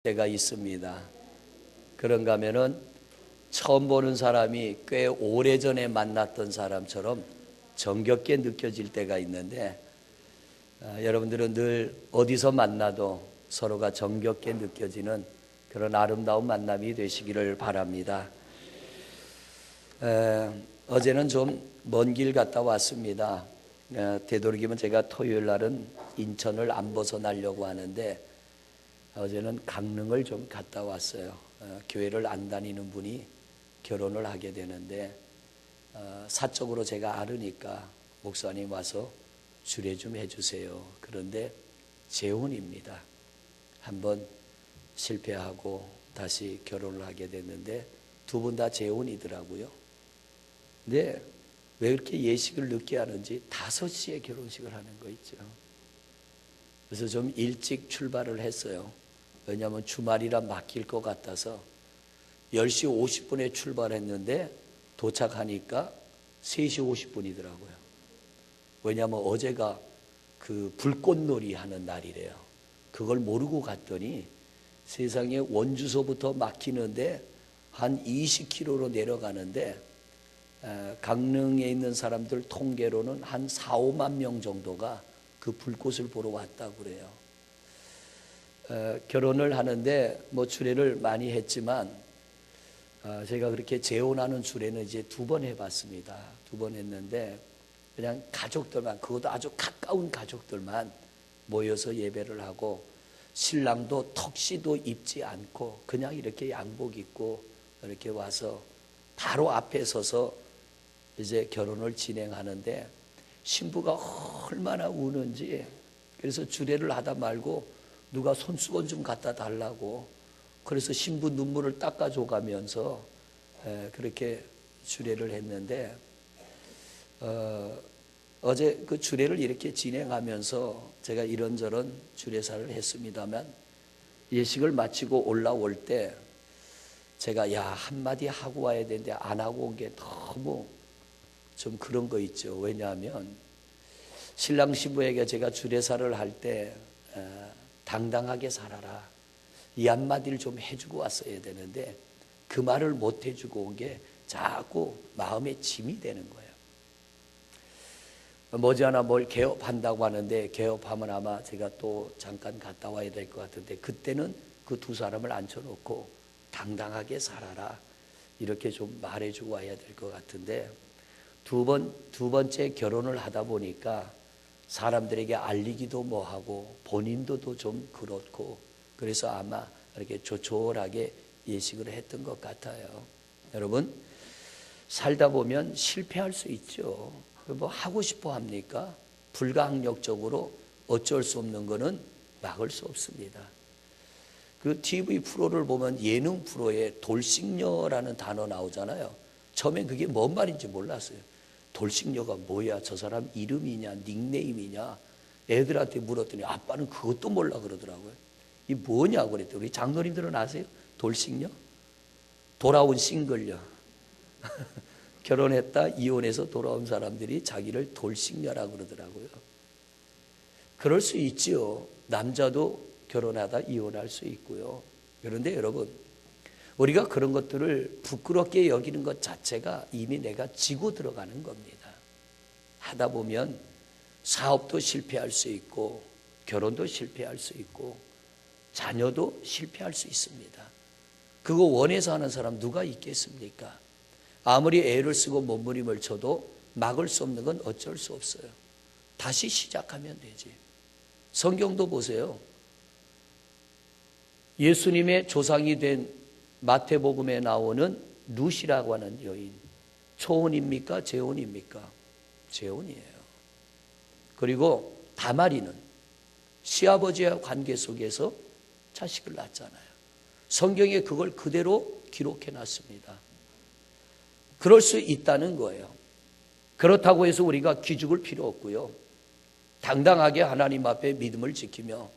때가 있습니다. 그런가 하면은 처음 보는 사람이 꽤 오래전에 만났던 사람처럼 정겹게 느껴질 때가 있는데, 여러분들은 늘 어디서 만나도 서로가 정겹게 느껴지는 그런 아름다운 만남이 되시기를 바랍니다. 어제는 좀 먼 길 갔다 왔습니다. 되도록이면 제가 토요일 날은 인천을 안 벗어나려고 하는데, 어제는 강릉을 좀 갔다 왔어요. 교회를 안 다니는 분이 결혼을 하게 되는데, 사적으로 제가 알으니까 목사님 와서 주례 좀 해주세요. 그런데 재혼입니다. 한번 실패하고 다시 결혼을 하게 됐는데 두 분 다 재혼이더라고요. 근데 왜 이렇게 예식을 늦게 하는지 5시에 결혼식을 하는 거 있죠. 그래서 좀 일찍 출발을 했어요. 왜냐하면 주말이라 막힐 것 같아서 10시 50분에 출발했는데 도착하니까 3시 50분이더라고요. 왜냐하면 어제가 그 불꽃놀이 하는 날이래요. 그걸 모르고 갔더니 세상에 원주소부터 막히는데 한 20km로 내려가는데, 강릉에 있는 사람들 통계로는 한 4, 5만 명 정도가 그 불꽃을 보러 왔다고 그래요. 결혼을 하는데 뭐 주례를 많이 했지만, 제가 그렇게 재혼하는 주례는 이제 2번 해봤습니다. 2번 했는데 그냥 가족들만, 그것도 아주 가까운 가족들만 모여서 예배를 하고, 신랑도 턱시도 입지 않고 그냥 이렇게 양복 입고 이렇게 와서 바로 앞에 서서 이제 결혼을 진행하는데, 신부가 얼마나 우는지, 그래서 주례를 하다 말고 누가 손수건 좀 갖다 달라고, 그래서 신부 눈물을 닦아줘 가면서 그렇게 주례를 했는데, 어제 그 주례를 이렇게 진행하면서 제가 이런저런 주례사를 했습니다만, 예식을 마치고 올라올 때 제가 한마디 하고 와야 되는데 안 하고 온 게 너무 좀 그런 거 있죠. 왜냐하면 신랑 신부에게 제가 주례사를 할 때 당당하게 살아라, 이 한마디를 좀 해주고 왔어야 되는데 그 말을 못 해주고 온 게 자꾸 마음에 짐이 되는 거예요. 머지않아 뭘 개업한다고 하는데, 개업하면 아마 제가 또 잠깐 갔다 와야 될 것 같은데, 그때는 그 2 사람을 앉혀놓고 당당하게 살아라 이렇게 좀 말해주고 와야 될 것 같은데, 두 번째 결혼을 하다 보니까 사람들에게 알리기도 뭐하고 본인도 좀 그렇고, 그래서 아마 이렇게 조촐하게 예식을 했던 것 같아요. 여러분, 살다 보면 실패할 수 있죠. 뭐 하고 싶어 합니까? 불가항력적으로 어쩔 수 없는 거는 막을 수 없습니다. 그 TV 프로를 보면 예능 프로에 돌싱녀라는 단어 나오잖아요. 처음엔 그게 뭔 말인지 몰랐어요. 돌싱녀가 뭐야? 저 사람 이름이냐 닉네임이냐? 애들한테 물었더니 아빠는 그것도 몰라 그러더라고요. 이 뭐냐고 그랬더니, 우리 장로님들은 아세요? 돌싱녀? 돌아온 싱글녀. 결혼했다 이혼해서 돌아온 사람들이 자기를 돌싱녀라고 그러더라고요. 그럴 수 있지요. 남자도 결혼하다 이혼할 수 있고요. 그런데 여러분, 우리가 그런 것들을 부끄럽게 여기는 것 자체가 이미 내가 지고 들어가는 겁니다. 하다 보면 사업도 실패할 수 있고, 결혼도 실패할 수 있고, 자녀도 실패할 수 있습니다. 그거 원해서 하는 사람 누가 있겠습니까? 아무리 애를 쓰고 몸부림을 쳐도 막을 수 없는 건 어쩔 수 없어요. 다시 시작하면 되지. 성경도 보세요. 예수님의 조상이 된 마태복음에 나오는 룻이라고 하는 여인, 초혼입니까? 재혼입니까? 재혼이에요. 그리고 다말이는 시아버지와 관계 속에서 자식을 낳았잖아요. 성경에 그걸 그대로 기록해 놨습니다. 그럴 수 있다는 거예요. 그렇다고 해서 우리가 기죽을 필요 없고요. 당당하게 하나님 앞에 믿음을 지키며,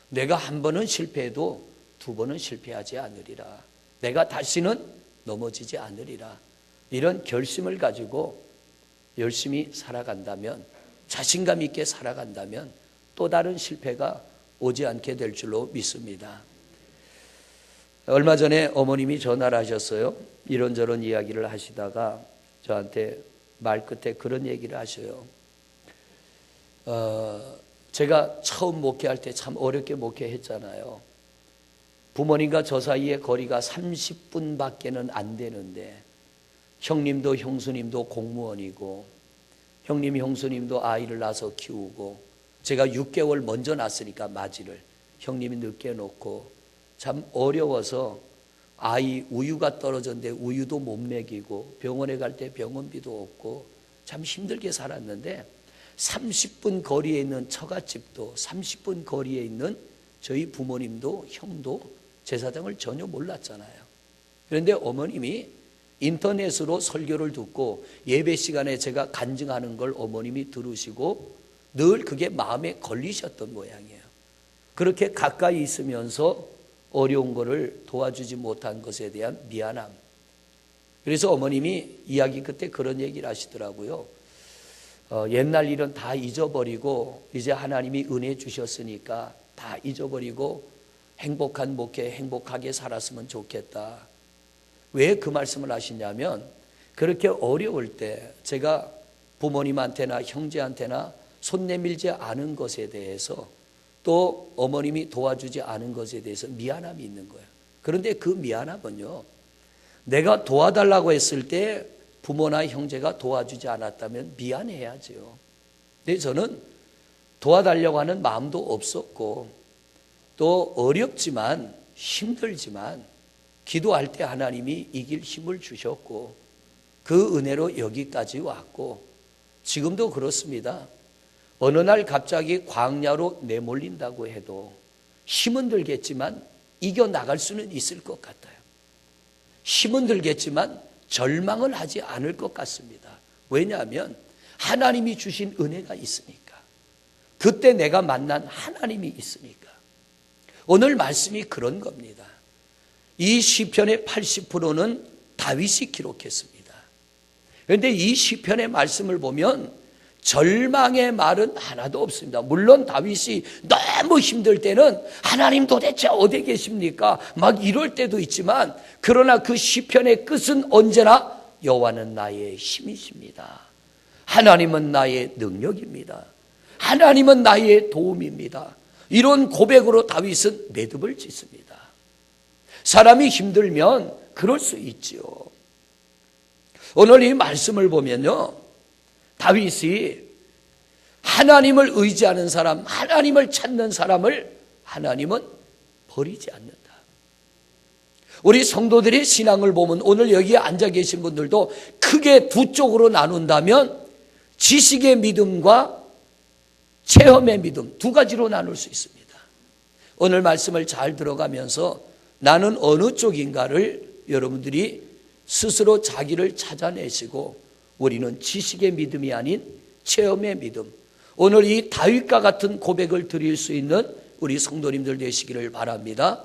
내가 한 번은 실패해도 2번은 실패하지 않으리라, 내가 다시는 넘어지지 않으리라, 이런 결심을 가지고 열심히 살아간다면, 자신감 있게 살아간다면 또 다른 실패가 오지 않게 될 줄로 믿습니다. 얼마 전에 어머님이 전화를 하셨어요. 이런저런 이야기를 하시다가 저한테 말 끝에 그런 얘기를 하셔요. 제가 처음 목회할 때 참 어렵게 목회했잖아요. 부모님과 저 사이에 거리가 30분밖에는 안 되는데 형님도 형수님도 공무원이고 형님 형수님도 아이를 낳아서 키우고 제가 6개월 먼저 낳았으니까 맞이를 형님이 늦게 놓고 참 어려워서 아이 우유가 떨어졌는데 우유도 못 먹이고 병원에 갈 때 병원비도 없고 참 힘들게 살았는데 30분 거리에 있는 처갓집도 30분 거리에 있는 저희 부모님도 형도 제사장을 전혀 몰랐잖아요. 그런데 어머님이 인터넷으로 설교를 듣고 예배 시간에 제가 간증하는 걸 어머님이 들으시고 늘 그게 마음에 걸리셨던 모양이에요. 그렇게 가까이 있으면서 어려운 거를 도와주지 못한 것에 대한 미안함. 그래서 어머님이 이야기 끝에 그런 얘기를 하시더라고요. 옛날 일은 다 잊어버리고 이제 하나님이 은혜 주셨으니까 다 잊어버리고 행복한 목회 행복하게 살았으면 좋겠다. 왜 그 말씀을 하시냐면 그렇게 어려울 때 제가 부모님한테나 형제한테나 손 내밀지 않은 것에 대해서 또 어머님이 도와주지 않은 것에 대해서 미안함이 있는 거예요. 그런데 그 미안함은요, 내가 도와달라고 했을 때 부모나 형제가 도와주지 않았다면 미안해야죠. 근데 저는 도와달라고 하는 마음도 없었고 또 어렵지만 힘들지만 기도할 때 하나님이 이길 힘을 주셨고 그 은혜로 여기까지 왔고 지금도 그렇습니다. 어느 날 갑자기 광야로 내몰린다고 해도 힘은 들겠지만 이겨나갈 수는 있을 것 같아요. 힘은 들겠지만 절망을 하지 않을 것 같습니다. 왜냐하면 하나님이 주신 은혜가 있으니까. 그때 내가 만난 하나님이 있으니까. 오늘 말씀이 그런 겁니다. 이 시편의 80%는 다윗이 기록했습니다. 그런데 이 시편의 말씀을 보면 절망의 말은 하나도 없습니다. 물론 다윗이 너무 힘들 때는 하나님 도대체 어디 계십니까? 막 이럴 때도 있지만 그러나 그 시편의 끝은 언제나 여호와는 나의 힘이십니다. 하나님은 나의 능력입니다. 하나님은 나의 도움입니다. 이런 고백으로 다윗은 매듭을 짓습니다. 사람이 힘들면 그럴 수 있지요. 오늘 이 말씀을 보면요, 다윗이 하나님을 의지하는 사람, 하나님을 찾는 사람을 하나님은 버리지 않는다. 우리 성도들의 신앙을 보면 오늘 여기에 앉아 계신 분들도 크게 두 쪽으로 나눈다면 지식의 믿음과 체험의 믿음 두 가지로 나눌 수 있습니다. 오늘 말씀을 잘 들어가면서 나는 어느 쪽인가를 여러분들이 스스로 자기를 찾아내시고 우리는 지식의 믿음이 아닌 체험의 믿음, 오늘 이 다윗과 같은 고백을 드릴 수 있는 우리 성도님들 되시기를 바랍니다.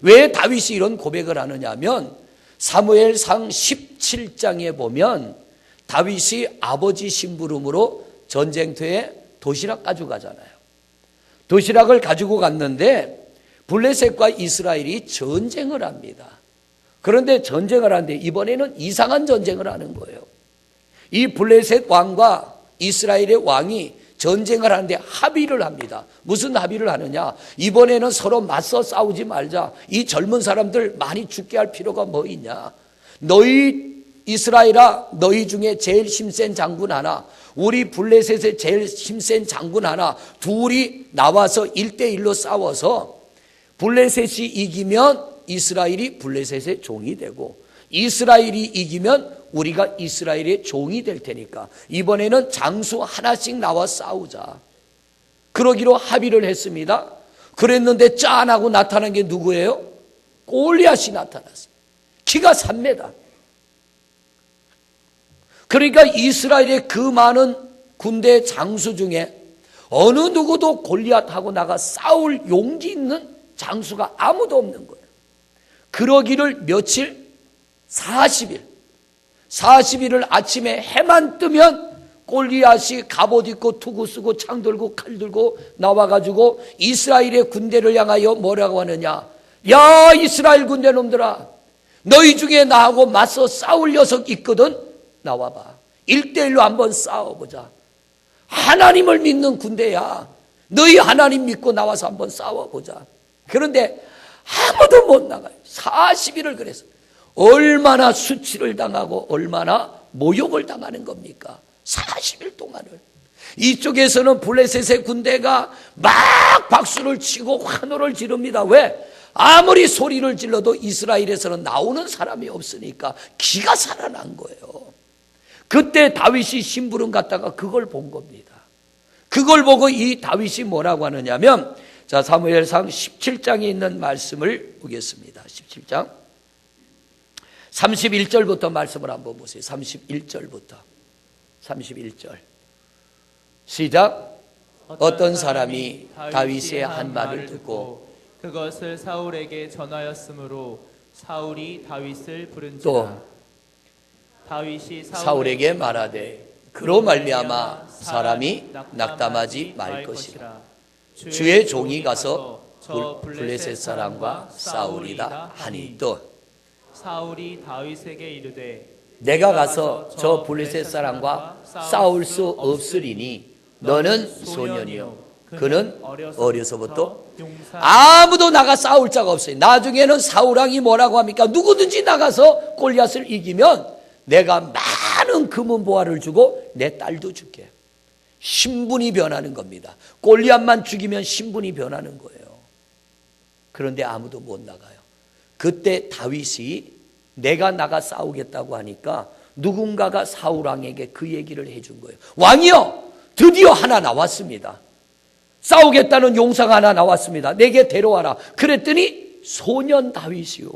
왜 다윗이 이런 고백을 하느냐 하면 사무엘상 17장에 보면 다윗이 아버지 심부름으로 전쟁터에 도시락 가지고 가잖아요. 도시락을 가지고 갔는데 블레셋과 이스라엘이 전쟁을 합니다. 그런데 전쟁을 하는데 이번에는 이상한 전쟁을 하는 거예요. 이 블레셋 왕과 이스라엘의 왕이 전쟁을 하는데 합의를 합니다. 무슨 합의를 하느냐? 이번에는 서로 맞서 싸우지 말자. 이 젊은 사람들 많이 죽게 할 필요가 뭐 있냐? 너희 이스라엘아, 너희 중에 제일 힘센 장군 하나, 우리 블레셋의 제일 힘센 장군 하나, 둘이 나와서 1대1로 싸워서 블레셋이 이기면 이스라엘이 블레셋의 종이 되고 이스라엘이 이기면 우리가 이스라엘의 종이 될 테니까 이번에는 장수 하나씩 나와 싸우자. 그러기로 합의를 했습니다. 그랬는데 짠하고 나타난 게 누구예요? 골리앗이 나타났어요. 키가 3m. 그러니까 이스라엘의 그 많은 군대 장수 중에 어느 누구도 골리앗하고 나가 싸울 용기 있는 장수가 아무도 없는 거예요. 그러기를 며칠? 40일을 아침에 해만 뜨면 골리앗이 갑옷 입고 투구 쓰고 창 들고 칼 들고 나와가지고 이스라엘의 군대를 향하여 뭐라고 하느냐? 야, 이스라엘 군대 놈들아, 너희 중에 나하고 맞서 싸울 녀석 있거든? 나와봐. 1대1로 한번 싸워보자. 하나님을 믿는 군대야. 너희 하나님 믿고 나와서 한번 싸워보자. 그런데 아무도 못 나가요. 40일을 그래서. 얼마나 수치를 당하고 얼마나 모욕을 당하는 겁니까? 40일 동안을. 이쪽에서는 블레셋의 군대가 막 박수를 치고 환호를 지릅니다. 왜? 아무리 소리를 질러도 이스라엘에서는 나오는 사람이 없으니까 기가 살아난 거예요. 그때 다윗이 심부름 갔다가 그걸 본 겁니다. 그걸 보고 이 다윗이 뭐라고 하느냐면, 자, 사무엘상 17장에 있는 말씀을 보겠습니다. 17장 31절부터 말씀을 한번 보세요. 31절부터 31절 시작. 어떤 사람이 다윗의 한 말을 듣고 그것을 사울에게 전하였으므로 사울이 다윗을 부른지라. 또 다윗이 사울에게 말하되 그로 말미암아 사람이 낙담하지 말 것이라. 주의 종이 가서 블레셋 사람과 싸우리다 하니, 또 사울이 다윗에게 이르되 내가 가서 저 블레셋 사람과 싸울 수 없으리니 너는 소년이요 그는 어려서부터 아무도 나가 싸울 자가 없어요. 나중에는 사울왕이 뭐라고 합니까? 누구든지 나가서 골리앗을 이기면 내가 많은 금은 보화를 주고 내 딸도 줄게. 신분이 변하는 겁니다. 골리앗만 죽이면 신분이 변하는 거예요. 그런데 아무도 못 나가요. 그때 다윗이 내가 나가 싸우겠다고 하니까 누군가가 사울왕에게 그 얘기를 해준 거예요. 왕이여, 드디어 하나 나왔습니다. 싸우겠다는 용사가 하나 나왔습니다. 내게 데려와라. 그랬더니 소년 다윗이요,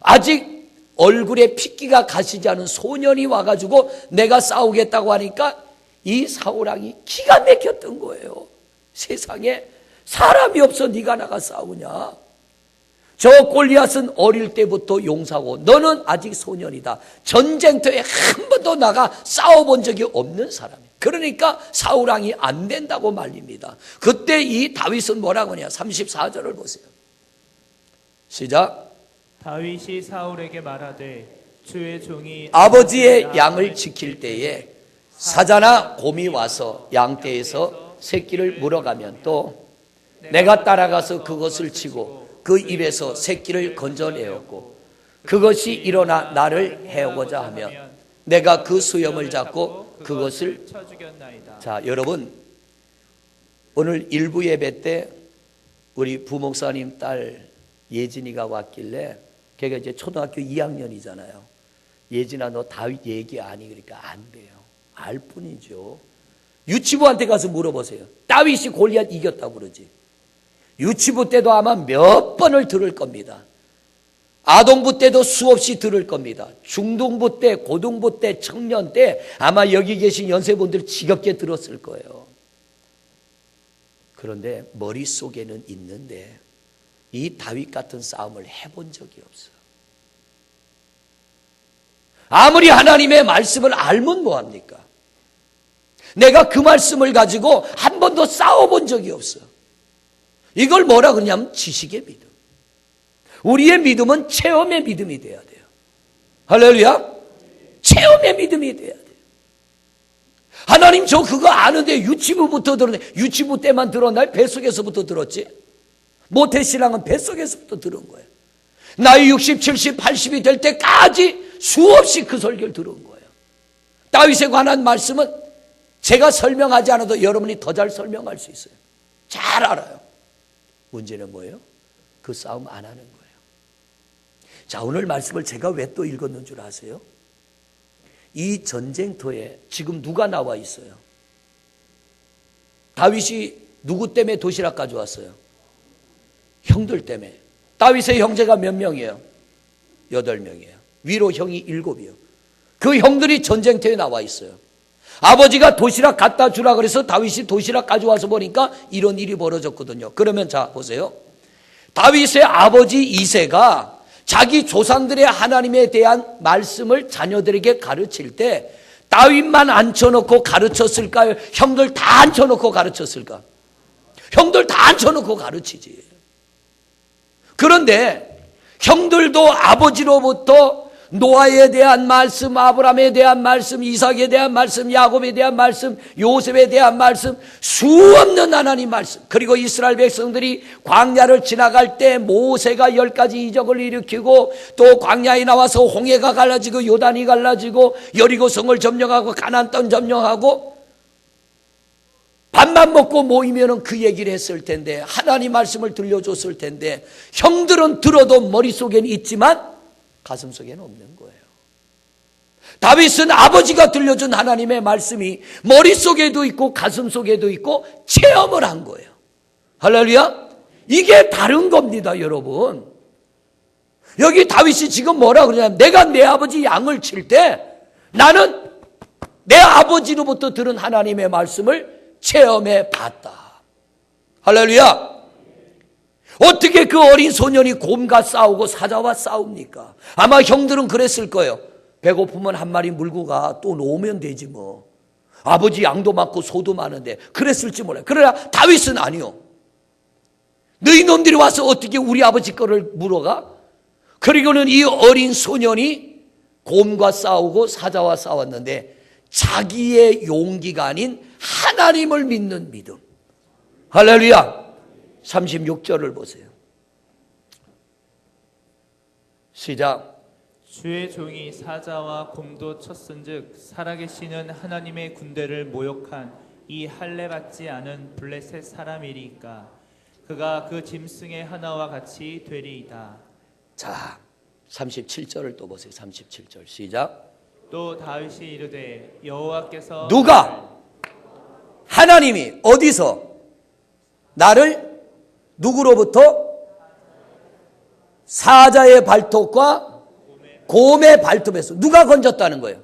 아직 얼굴에 핏기가 가시지 않은 소년이 와가지고 내가 싸우겠다고 하니까 이 사울왕이 기가 막혔던 거예요. 세상에 사람이 없어 네가 나가 싸우냐. 저 골리앗은 어릴 때부터 용사고 너는 아직 소년이다. 전쟁터에 한 번도 나가 싸워본 적이 없는 사람이에요. 그러니까 사울왕이 안 된다고 말립니다. 그때 이 다윗은 뭐라고 하냐. 34절을 보세요. 시작. 다윗이 사울에게 말하되 주의 종이 아버지의 양을 지킬 때에 사자나 곰이 와서 양떼에서 새끼를 물어가면 또 내가 따라가서 그것을 치고 그 입에서 새끼를 건져내었고 그것이 일어나 나를 해오고자 하면 내가 그 수염을 잡고 그것을 쳐 죽였나이다. 자, 여러분, 오늘 일부 예배 때 우리 부목사님 딸 예진이가 왔길래 걔가 이제 초등학교 2학년이잖아요. 예진아, 너 다윗 얘기 아니? 그러니까 안 돼요. 알 뿐이죠. 유치부한테 가서 물어보세요. 다윗이 골리앗 이겼다고 그러지. 유치부 때도 아마 몇 번을 들을 겁니다. 아동부 때도 수없이 들을 겁니다. 중동부 때, 고등부 때, 청년 때 아마 여기 계신 연세분들 지겹게 들었을 거예요. 그런데 머릿속에는 있는데 이 다윗 같은 싸움을 해본 적이 없어요. 아무리 하나님의 말씀을 알면 뭐합니까? 내가 그 말씀을 가지고 한 번도 싸워본 적이 없어요. 이걸 뭐라 그러냐면 지식의 믿음. 우리의 믿음은 체험의 믿음이 돼야 돼요. 할렐루야. 체험의 믿음이 돼야 돼요. 하나님 저 그거 아는데 유치부부터 들었네. 유치부 때만 들었나요? 뱃속에서부터 들었지. 모태신앙은 뱃속에서부터 들은 거예요. 나이 60, 70, 80이 될 때까지 수없이 그 설교를 들은 거예요. 다윗에 관한 말씀은 제가 설명하지 않아도 여러분이 더 잘 설명할 수 있어요. 잘 알아요. 문제는 뭐예요? 그 싸움 안 하는 거예요. 자, 오늘 말씀을 제가 왜 또 읽었는 줄 아세요? 이 전쟁터에 지금 누가 나와 있어요? 다윗이 누구 때문에 도시락 가져왔어요? 형들 때문에. 다윗의 형제가 몇 명이에요? 8명이에요. 위로 형이 7이요. 그 형들이 전쟁터에 나와 있어요. 아버지가 도시락 갖다 주라 그래서 다윗이 도시락 가져와서 보니까 이런 일이 벌어졌거든요. 그러면 자, 보세요. 다윗의 아버지 이새가 자기 조상들의 하나님에 대한 말씀을 자녀들에게 가르칠 때 다윗만 앉혀놓고 가르쳤을까요? 형들 다 앉혀놓고 가르쳤을까? 형들 다 앉혀놓고 가르치지. 그런데 형들도 아버지로부터 노아에 대한 말씀, 아브라함에 대한 말씀, 이삭에 대한 말씀, 야곱에 대한 말씀, 요셉에 대한 말씀, 수없는 하나님 말씀, 그리고 이스라엘 백성들이 광야를 지나갈 때 모세가 10가지 이적을 일으키고 또 광야에 나와서 홍해가 갈라지고 요단이 갈라지고 여리고성을 점령하고 가나안 땅 점령하고 밥만 먹고 모이면은 그 얘기를 했을 텐데, 하나님 말씀을 들려줬을 텐데, 형들은 들어도 머릿속에는 있지만 가슴속에는 없는 거예요. 다윗은 아버지가 들려준 하나님의 말씀이 머릿속에도 있고 가슴속에도 있고 체험을 한 거예요. 할렐루야. 이게 다른 겁니다, 여러분. 여기 다윗이 지금 뭐라 그러냐면, 내가 내 아버지 양을 칠 때 나는 내 아버지로부터 들은 하나님의 말씀을 체험해 봤다. 할렐루야. 어떻게 그 어린 소년이 곰과 싸우고 사자와 싸웁니까? 아마 형들은 그랬을 거예요. 배고프면 한 마리 물고 가, 또 놓으면 되지 뭐. 아버지 양도 많고 소도 많은데. 그랬을지 몰라요. 그러나 다윗은 아니요. 너희 놈들이 와서 어떻게 우리 아버지 거를 물어가? 그리고는 이 어린 소년이 곰과 싸우고 사자와 싸웠는데 자기의 용기가 아닌 하나님을 믿는 믿음. 할렐루야. 36절을 보세요. 시작. 주의 종이 사자와 곰도 쳤은즉 살아계시는 하나님의 군대를 모욕한 이 할례 받지 않은 블레셋 사람이리까 그가 그 짐승의 하나와 같이 되리이다. 자, 37절을 또 보세요. 37절 시작. 또 다윗이 이르되 여호와께서 누가? 하나님이 어디서? 나를 누구로부터? 사자의 발톱과 곰의 발톱에서. 누가 건졌다는 거예요?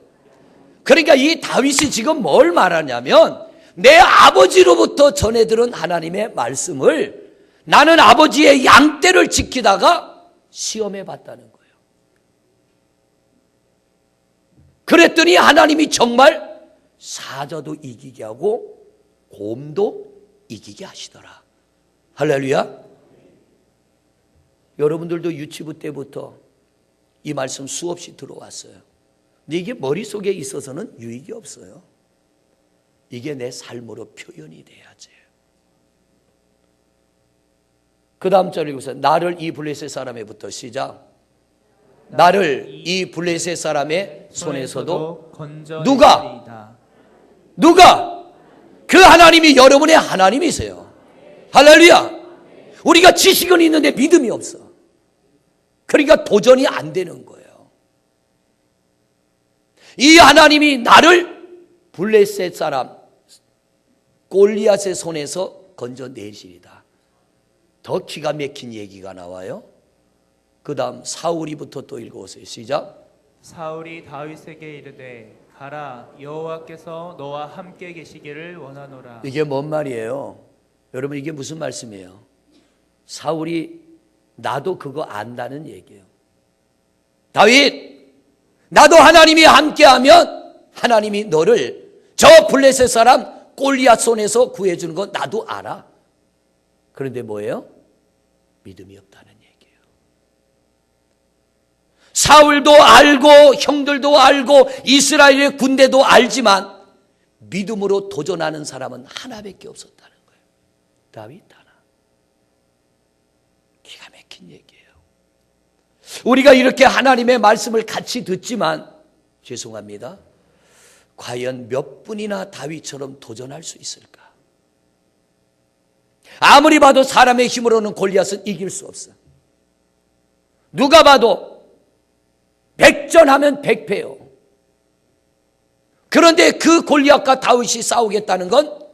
그러니까 이 다윗이 지금 뭘 말하냐면, 내 아버지로부터 전해 들은 하나님의 말씀을 나는 아버지의 양떼를 지키다가 시험해 봤다는 거예요. 그랬더니 하나님이 정말 사자도 이기게 하고 곰도 이기게 하시더라. 할렐루야. 여러분들도 유치부 때부터 이 말씀 수없이 들어왔어요. 근데 이게 머릿속에 있어서는 유익이 없어요. 이게 내 삶으로 표현이 돼야지. 그 다음 절에 보세요. 나를 이 블레셋 사람에부터 시작. 나를 이 블레셋 사람의 손에서도 누가? 그 하나님이 여러분의 하나님이세요. 할렐루야. 우리가 지식은 있는데 믿음이 없어. 그러니까 도전이 안 되는 거예요. 이 하나님이 나를 블레셋 사람 골리앗의 손에서 건져내시리다. 더 기가 막힌 얘기가 나와요. 그 다음 사울이부터 또 읽어보세요. 시작. 사울이 다윗에게 이르되 가라 여호와께서 너와 함께 계시기를 원하노라. 이게 뭔 말이에요? 여러분, 이게 무슨 말씀이에요? 사울이 나도 그거 안다는 얘기예요. 다윗, 나도 하나님이 함께하면 하나님이 너를 저 블레셋 사람 골리앗 손에서 구해주는 건 나도 알아. 그런데 뭐예요? 믿음이 없다는 얘기예요. 사울도 알고 형들도 알고 이스라엘의 군대도 알지만 믿음으로 도전하는 사람은 하나밖에 없었다는 거예요. 다윗 하나. 기가 막힌 얘기예요. 우리가 이렇게 하나님의 말씀을 같이 듣지만 죄송합니다. 과연 몇 분이나 다윗처럼 도전할 수 있을까? 아무리 봐도 사람의 힘으로는 골리앗은 이길 수 없어. 누가 봐도 백전하면 백패요. 그런데 그 골리앗과 다윗이 싸우겠다는 건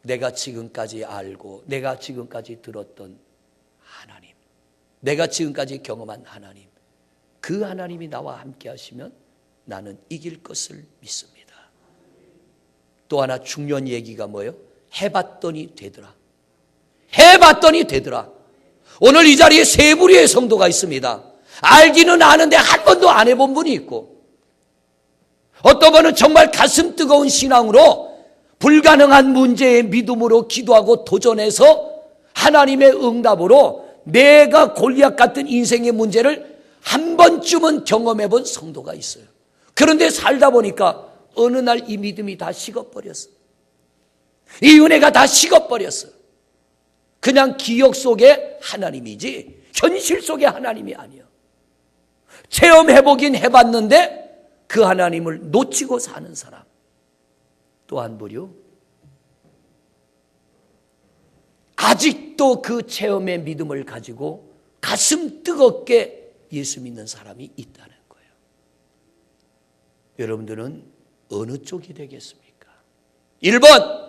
내가 지금까지 알고 내가 지금까지 들었던 하나님, 내가 지금까지 경험한 하나님, 그 하나님이 나와 함께 하시면 나는 이길 것을 믿습니다. 또 하나 중요한 얘기가 뭐예요? 해봤더니 되더라. 해봤더니 되더라. 오늘 이 자리에 세 부류의 성도가 있습니다. 알기는 아는데 한 번도 안 해본 분이 있고, 어떤 분은 정말 가슴 뜨거운 신앙으로 불가능한 문제에 믿음으로 기도하고 도전해서 하나님의 응답으로 내가 골리앗 같은 인생의 문제를 한 번쯤은 경험해 본 성도가 있어요. 그런데 살다 보니까 어느 날 이 믿음이 다 식어버렸어. 이 은혜가 다 식어버렸어. 그냥 기억 속에 하나님이지 현실 속에 하나님이 아니야. 체험해보긴 해봤는데 그 하나님을 놓치고 사는 사람. 또 한 부류, 아직도 그 체험의 믿음을 가지고 가슴 뜨겁게 예수 믿는 사람이 있다는 거예요. 여러분들은 어느 쪽이 되겠습니까? 1번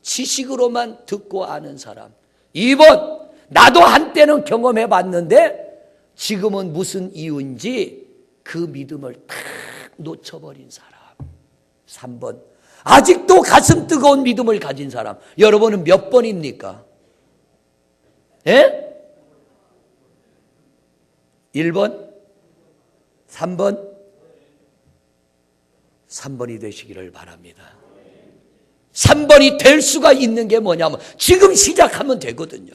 지식으로만 듣고 아는 사람, 2번 나도 한때는 경험해 봤는데 지금은 무슨 이유인지 그 믿음을 탁 놓쳐버린 사람, 3번 아직도 가슴 뜨거운 믿음을 가진 사람. 여러분은 몇 번입니까? 예? 1번? 3번? 3번이 되시기를 바랍니다. 3번이 될 수가 있는 게 뭐냐면 지금 시작하면 되거든요.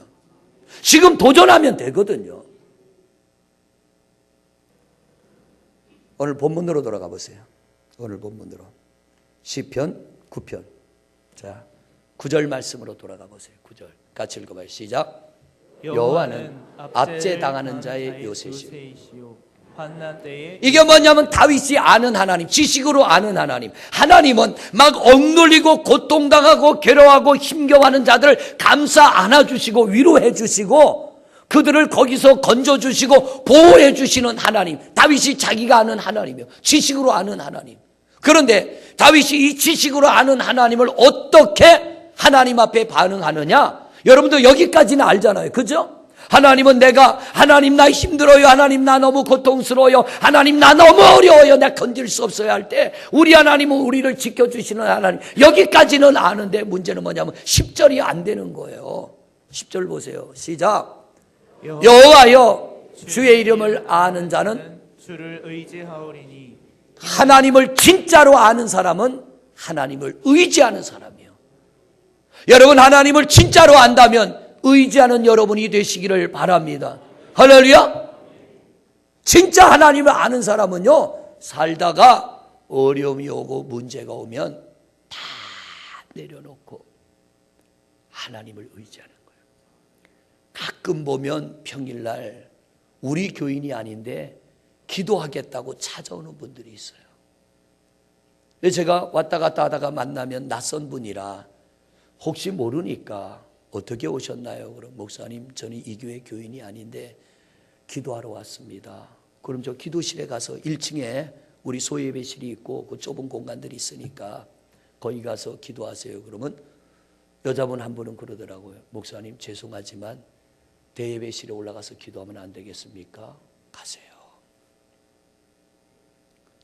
지금 도전하면 되거든요. 오늘 본문으로 돌아가 보세요. 오늘 본문으로. 시편 9편. 자, 9절 말씀으로 돌아가 보세요. 9절. 같이 읽어봐요. 시작. 여호와는 압제당하는 자의 요새시오. 환난 때에 이게 뭐냐면 다윗이 아는 하나님, 지식으로 아는 하나님. 하나님은 막 억눌리고 고통당하고 괴로워하고 힘겨워하는 자들을 감싸 안아주시고 위로해 주시고 그들을 거기서 건져주시고 보호해 주시는 하나님. 다윗이 자기가 아는 하나님이요, 지식으로 아는 하나님. 그런데 다윗이 이 지식으로 아는 하나님을 어떻게 하나님 앞에 반응하느냐? 여러분도 여기까지는 알잖아요. 그죠? 하나님은 하나님 나 힘들어요. 하나님 나 너무 고통스러워요. 하나님 나 너무 어려워요. 내가 건질 수 없어요 할 때 우리 하나님은 우리를 지켜주시는 하나님. 여기까지는 아는데 문제는 뭐냐면 10절이 안 되는 거예요. 10절 보세요. 시작. 여호와여 주의 이름을 아는 자는 주를 의지하오리니. 하나님을 진짜로 아는 사람은 하나님을 의지하는 사람이에요. 여러분 하나님을 진짜로 안다면 의지하는 여러분이 되시기를 바랍니다. 할렐루야. 진짜 하나님을 아는 사람은요, 살다가 어려움이 오고 문제가 오면 다 내려놓고 하나님을 의지하는 거예요. 가끔 보면 평일날 우리 교인이 아닌데 기도하겠다고 찾아오는 분들이 있어요. 제가 왔다 갔다 하다가 만나면 낯선 분이라 혹시 모르니까 어떻게 오셨나요? 그럼 목사님 저는 이 교회 교인이 아닌데 기도하러 왔습니다. 그럼 저 기도실에 가서 1층에 우리 소예배실이 있고 그 좁은 공간들이 있으니까 거기 가서 기도하세요. 그러면 여자분 한 분은 그러더라고요. 목사님 죄송하지만 대예배실에 올라가서 기도하면 안 되겠습니까? 가세요.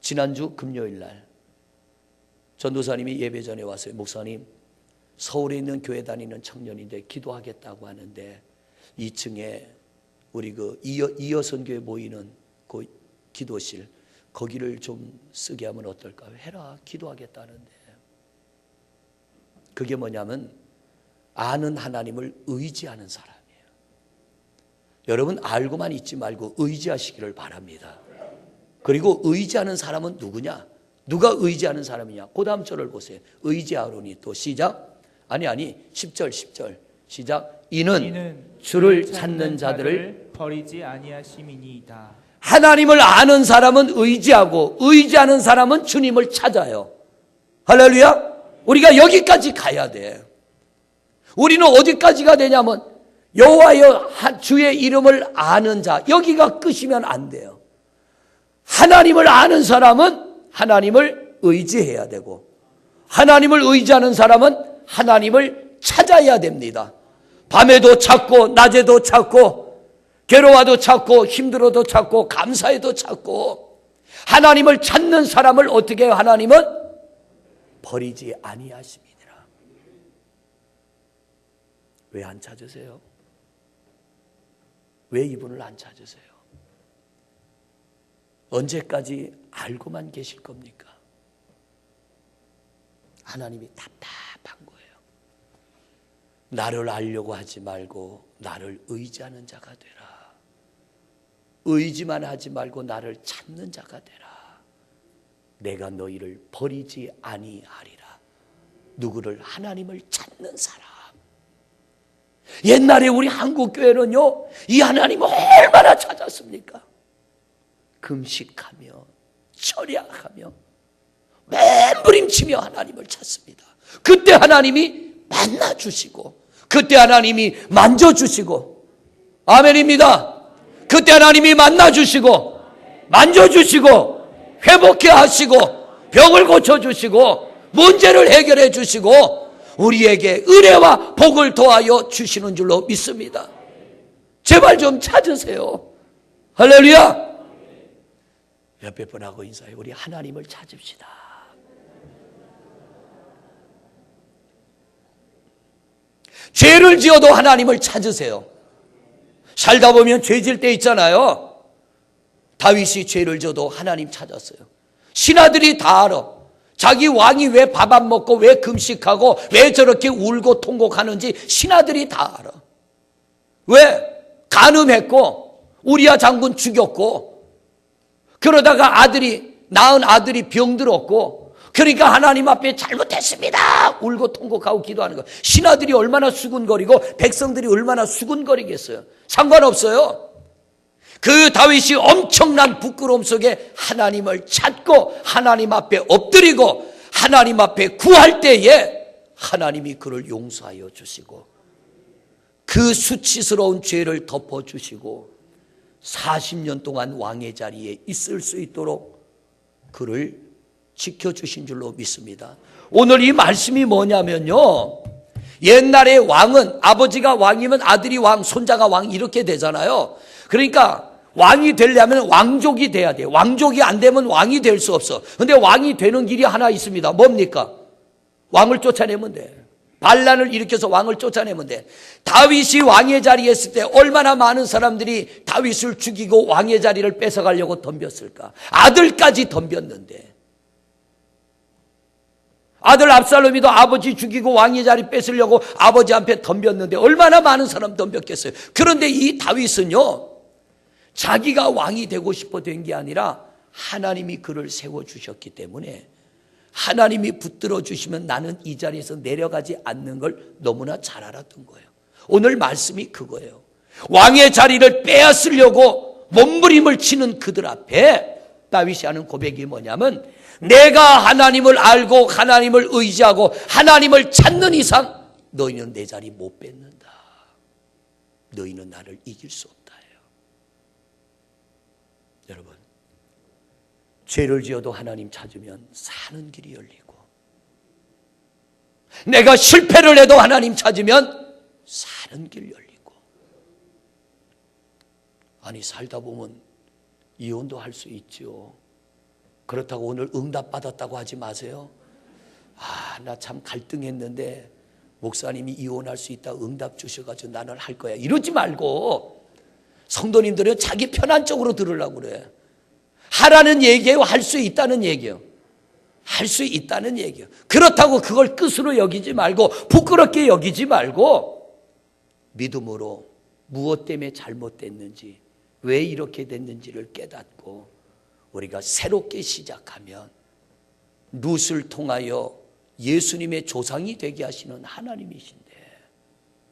지난주 금요일 날 전도사님이 예배 전에 왔어요. 목사님 서울에 있는 교회 다니는 청년인데 기도하겠다고 하는데 2층에 우리 그 이여선교회 모이는 그 기도실 거기를 좀 쓰게 하면 어떨까요? 해라. 기도하겠다는데. 그게 뭐냐면 아는 하나님을 의지하는 사람이에요. 여러분 알고만 있지 말고 의지하시기를 바랍니다. 그리고 의지하는 사람은 누구냐? 누가 의지하는 사람이냐? 그 다음 절을 보세요. 의지하오니 또 시작. 아니 10절 시작. 이는 주를 찾는 자들을 버리지 아니하심이니이다. 하나님을 아는 사람은 의지하고 의지하는 사람은 주님을 찾아요. 할렐루야. 우리가 여기까지 가야 돼. 우리는 어디까지가 되냐면 여호와여 주의 이름을 아는 자, 여기가 끝이면 안 돼요. 하나님을 아는 사람은 하나님을 의지해야 되고 하나님을 의지하는 사람은 하나님을 찾아야 됩니다. 밤에도 찾고 낮에도 찾고 괴로워도 찾고 힘들어도 찾고 감사해도 찾고 하나님을 찾는 사람을 어떻게 해요? 하나님은 버리지 아니하심이니라. 왜 안 찾으세요? 왜 이분을 안 찾으세요? 언제까지 알고만 계실 겁니까? 하나님이 답답한 거예요. 나를 알려고 하지 말고 나를 의지하는 자가 되라. 의지만 하지 말고 나를 찾는 자가 되라. 내가 너희를 버리지 아니하리라. 누구를? 하나님을 찾는 사람. 옛날에 우리 한국교회는요, 이 하나님을 얼마나 찾았습니까? 금식하며 철야하며 맨부림치며 하나님을 찾습니다. 그때 하나님이 만나주시고, 그때 하나님이 만져주시고, 아멘입니다. 그때 하나님이 만나주시고 만져주시고 회복해 하시고 병을 고쳐주시고 문제를 해결해 주시고 우리에게 은혜와 복을 더하여 주시는 줄로 믿습니다. 제발 좀 찾으세요. 할렐루야. 옆에 분하고 인사해. 우리 하나님을 찾읍시다. 죄를 지어도 하나님을 찾으세요. 살다 보면 죄 질 때 있잖아요. 다윗이 죄를 지어도 하나님 찾았어요. 신하들이 다 알아. 자기 왕이 왜 밥 안 먹고 왜 금식하고 왜 저렇게 울고 통곡하는지 신하들이 다 알아. 왜? 간음했고 우리야 장군 죽였고 그러다가 낳은 아들이 병들었고 그러니까 하나님 앞에 잘못했습니다 울고 통곡하고 기도하는 거예요. 신하들이 얼마나 수군거리고 백성들이 얼마나 수군거리겠어요. 상관없어요. 그 다윗이 엄청난 부끄러움 속에 하나님을 찾고 하나님 앞에 엎드리고 하나님 앞에 구할 때에 하나님이 그를 용서하여 주시고 그 수치스러운 죄를 덮어주시고 40년 동안 왕의 자리에 있을 수 있도록 그를 지켜주신 줄로 믿습니다. 오늘 이 말씀이 뭐냐면요, 옛날에 왕은 아버지가 왕이면 아들이 왕, 손자가 왕 이렇게 되잖아요. 그러니까 왕이 되려면 왕족이 돼야 돼요. 왕족이 안 되면 왕이 될 수 없어. 근데 왕이 되는 길이 하나 있습니다. 뭡니까? 왕을 쫓아내면 돼. 반란을 일으켜서 왕을 쫓아내면 돼. 다윗이 왕의 자리에 있을 때 얼마나 많은 사람들이 다윗을 죽이고 왕의 자리를 뺏어가려고 덤볐을까? 아들까지 덤볐는데 아들 압살롬이도 아버지 죽이고 왕의 자리 뺏으려고 아버지 앞에 덤볐는데 얼마나 많은 사람 덤볐겠어요. 그런데 이 다윗은요, 자기가 왕이 되고 싶어 된 게 아니라 하나님이 그를 세워주셨기 때문에 하나님이 붙들어 주시면 나는 이 자리에서 내려가지 않는 걸 너무나 잘 알았던 거예요. 오늘 말씀이 그거예요. 왕의 자리를 빼앗으려고 몸부림을 치는 그들 앞에 다윗이 하는 고백이 뭐냐면 내가 하나님을 알고 하나님을 의지하고 하나님을 찾는 이상 너희는 내 자리 못 뺏는다. 너희는 나를 이길 수 없다 해요. 여러분, 죄를 지어도 하나님 찾으면 사는 길이 열리고 내가 실패를 해도 하나님 찾으면 사는 길 열리고 아니 살다 보면 이혼도 할 수 있죠. 그렇다고 오늘 응답 받았다고 하지 마세요. 나 참 갈등했는데 목사님이 이혼할 수 있다 응답 주셔가지고 나는 할 거야 이러지 말고 성도님들은 자기 편한 쪽으로 들으려고 그래. 하라는 얘기예요? 할 수 있다는 얘기예요? 할 수 있다는 얘기예요. 그렇다고 그걸 끝으로 여기지 말고 부끄럽게 여기지 말고 믿음으로 무엇 때문에 잘못됐는지 왜 이렇게 됐는지를 깨닫고 우리가 새롭게 시작하면 룻을 통하여 예수님의 조상이 되게 하시는 하나님이신데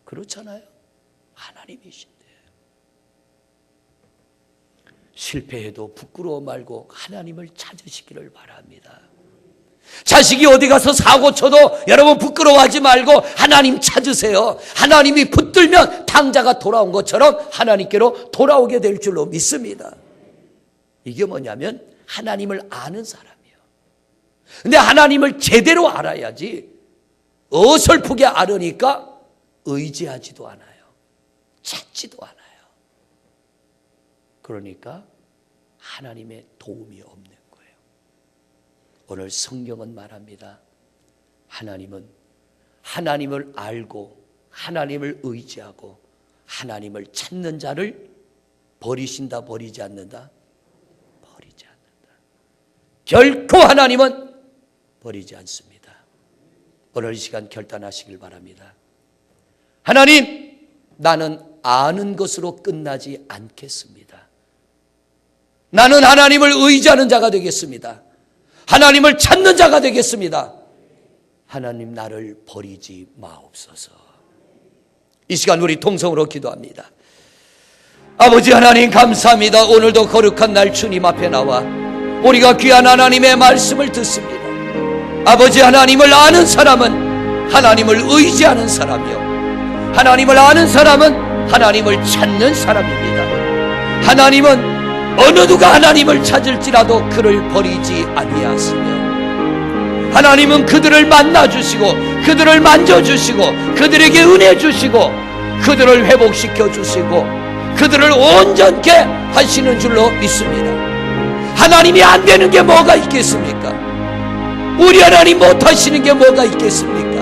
그렇잖아요. 하나님이신데 실패해도 부끄러워 말고 하나님을 찾으시기를 바랍니다. 자식이 어디 가서 사고 쳐도 여러분 부끄러워하지 말고 하나님 찾으세요. 하나님이 붙들면 탕자가 돌아온 것처럼 하나님께로 돌아오게 될 줄로 믿습니다. 이게 뭐냐면 하나님을 아는 사람이에요. 근데 하나님을 제대로 알아야지 어설프게 알으니까 의지하지도 않아요. 찾지도 않아요. 그러니까 하나님의 도움이 없는 거예요. 오늘 성경은 말합니다. 하나님은 하나님을 알고 하나님을 의지하고 하나님을 찾는 자를 버리신다 버리지 않는다? 버리지 않는다. 결코 하나님은 버리지 않습니다. 오늘 이 시간 결단하시길 바랍니다. 하나님, 나는 아는 것으로 끝나지 않겠습니다. 나는 하나님을 의지하는 자가 되겠습니다. 하나님을 찾는 자가 되겠습니다. 하나님, 나를 버리지 마옵소서. 이 시간 우리 통성으로 기도합니다. 아버지 하나님, 감사합니다. 오늘도 거룩한 날 주님 앞에 나와 우리가 귀한 하나님의 말씀을 듣습니다. 아버지, 하나님을 아는 사람은 하나님을 의지하는 사람이요, 하나님을 아는 사람은 하나님을 찾는 사람입니다. 하나님은 어느 누가 하나님을 찾을지라도 그를 버리지 아니하시며, 하나님은 그들을 만나주시고 그들을 만져주시고 그들에게 은혜 주시고 그들을 회복시켜 주시고 그들을 온전케 하시는 줄로 믿습니다. 하나님이 안 되는 게 뭐가 있겠습니까? 우리 하나님 못하시는 게 뭐가 있겠습니까?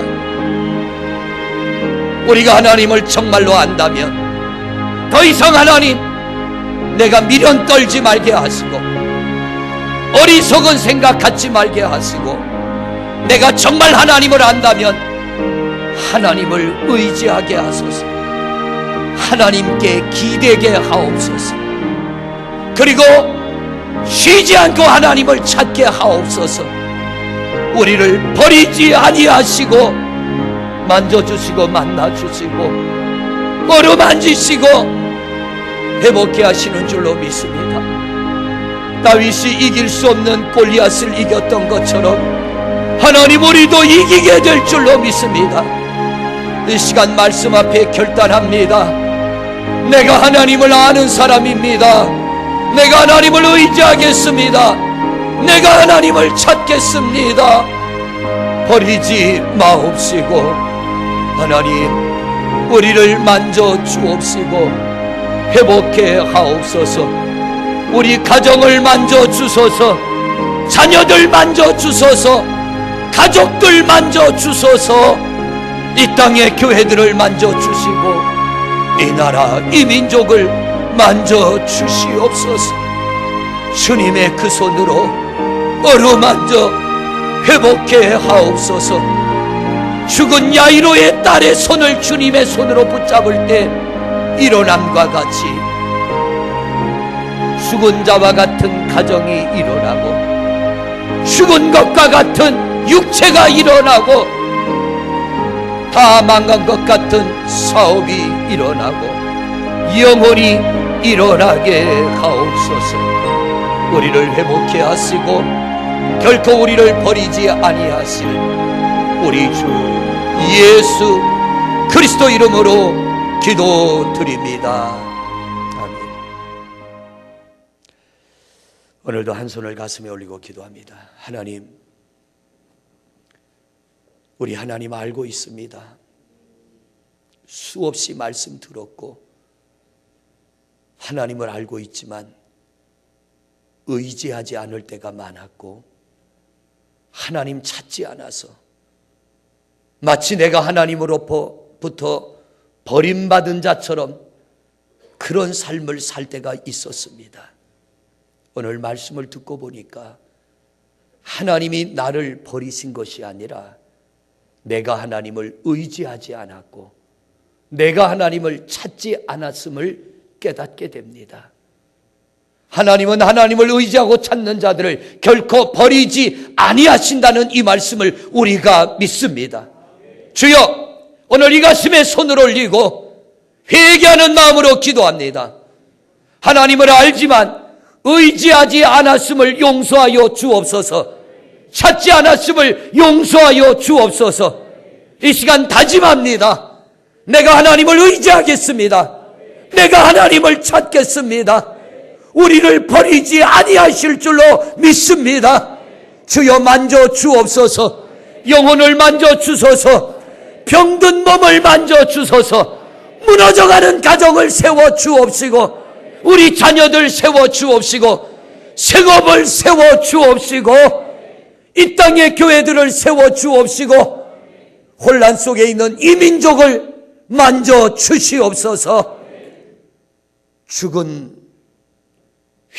우리가 하나님을 정말로 안다면 더 이상 하나님, 내가 미련 떨지 말게 하시고 어리석은 생각 갖지 말게 하시고, 내가 정말 하나님을 안다면 하나님을 의지하게 하소서. 하나님께 기대게 하옵소서. 그리고 쉬지 않고 하나님을 찾게 하옵소서. 우리를 버리지 아니하시고 만져주시고 만나주시고 어루만지시고 회복케 하시는 줄로 믿습니다. 다윗이 이길 수 없는 골리앗을 이겼던 것처럼 하나님, 우리도 이기게 될 줄로 믿습니다. 이 시간 말씀 앞에 결단합니다. 내가 하나님을 아는 사람입니다. 내가 하나님을 의지하겠습니다. 내가 하나님을 찾겠습니다. 버리지 마옵시고 하나님, 우리를 만져 주옵시고 회복해 하옵소서. 우리 가정을 만져 주소서. 자녀들 만져 주소서. 가족들 만져 주소서. 이 땅의 교회들을 만져 주시고 이 나라 이 민족을 만져 주시옵소서. 주님의 그 손으로 어루만져 회복해 하옵소서. 죽은 야이로의 딸의 손을 주님의 손으로 붙잡을 때 일어남과 같이 죽은 자와 같은 가정이 일어나고 죽은 것과 같은 육체가 일어나고 다 망한 것 같은 사업이 일어나고 영혼이 일어나게 하옵소서. 우리를 회복해 하시고 결코 우리를 버리지 아니하실 우리 주 예수 그리스도 이름으로 기도드립니다. 아멘. 오늘도 한 손을 가슴에 올리고 기도합니다. 하나님, 우리 하나님 알고 있습니다. 수없이 말씀 들었고 하나님을 알고 있지만 의지하지 않을 때가 많았고 하나님 찾지 않아서 마치 내가 하나님으로부터 버림받은 자처럼 그런 삶을 살 때가 있었습니다. 오늘 말씀을 듣고 보니까 하나님이 나를 버리신 것이 아니라 내가 하나님을 의지하지 않았고 내가 하나님을 찾지 않았음을 깨닫게 됩니다. 하나님은 하나님을 의지하고 찾는 자들을 결코 버리지 아니하신다는 이 말씀을 우리가 믿습니다. 주여, 오늘 이 가슴에 손을 올리고 회개하는 마음으로 기도합니다. 하나님을 알지만 의지하지 않았음을 용서하여 주옵소서. 찾지 않았음을 용서하여 주옵소서. 이 시간 다짐합니다. 내가 하나님을 의지하겠습니다. 내가 하나님을 찾겠습니다. 우리를 버리지 아니하실 줄로 믿습니다. 주여 만져 주옵소서. 영혼을 만져 주소서. 병든 몸을 만져 주소서. 무너져가는 가정을 세워 주옵시고 우리 자녀들 세워 주옵시고 생업을 세워 주옵시고 이 땅의 교회들을 세워 주옵시고 혼란 속에 있는 이 민족을 만져 주시옵소서. 죽은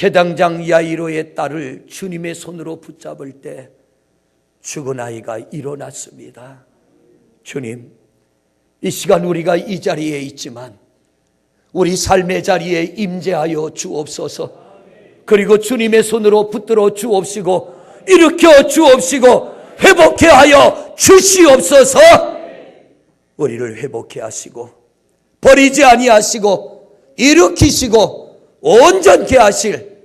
회당장 야이로의 딸을 주님의 손으로 붙잡을 때 죽은 아이가 일어났습니다. 주님, 이 시간 우리가 이 자리에 있지만 우리 삶의 자리에 임재하여 주옵소서. 그리고 주님의 손으로 붙들어 주옵시고 일으켜 주옵시고 회복해 하여 주시옵소서. 우리를 회복해 하시고 버리지 아니하시고 일으키시고 온전케 하실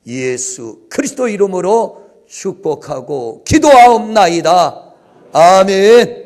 예수 그리스도 이름으로 축복하고 기도하옵나이다. 아멘.